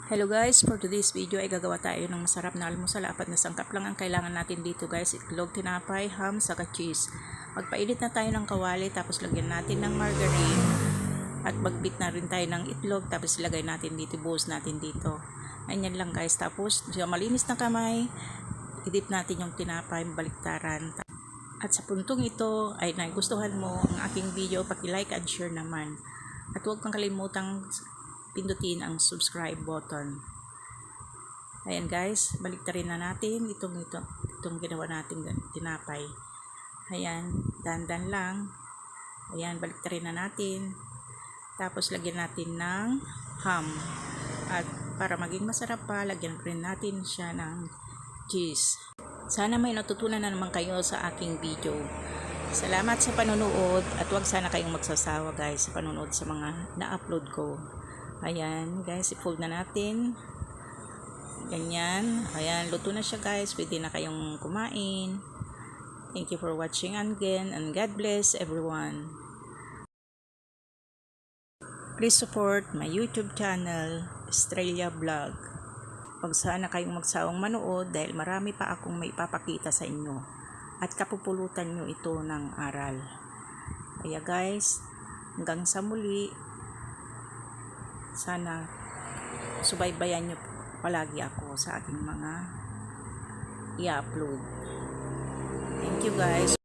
Hello guys, for today's video ay gagawa tayo ng masarap na almusal. Apat na sangkap lang ang kailangan natin dito guys. Itlog, tinapay, ham, saka cheese. Magpainit na tayo ng kawali, tapos lagyan natin ng margarine. At magbit na rin tayo ng itlog, tapos ilagay natin dito, buhos natin dito. Ganyan lang guys. Tapos malinis na kamay, i-dip natin yung tinapay, baliktaran. At sa puntong ito ay nagustuhan mo ang aking video, paki-like and share naman. At huwag kang kalimutang pindutin ang subscribe button. Ayan guys, baliktarin na natin itong ginawa natin tinapay. Ayan, dandan lang. Ayan, baliktarin na natin. Tapos lagyan natin ng ham. At para maging masarap pa, lagyan rin natin siya ng cheese. Sana may natutunan na naman kayo sa aking video. Salamat sa panonood at huwag sana kayong magsasawa guys sa panonood sa mga na-upload ko. Ayan guys, i-fold na natin. Ganyan. Ayan, luto na siya guys. Pwede na kayong kumain. Thank you for watching again and God bless everyone. Please support my YouTube channel, Estrella Vlog. Huwag sana kayong magsawang manood dahil marami pa akong may ipapakita sa inyo. At kapupulutan nyo ito ng aral. Kaya guys, hanggang sa muli. Sana subaybayan nyo palagi ako sa aking mga i-upload. Thank you guys.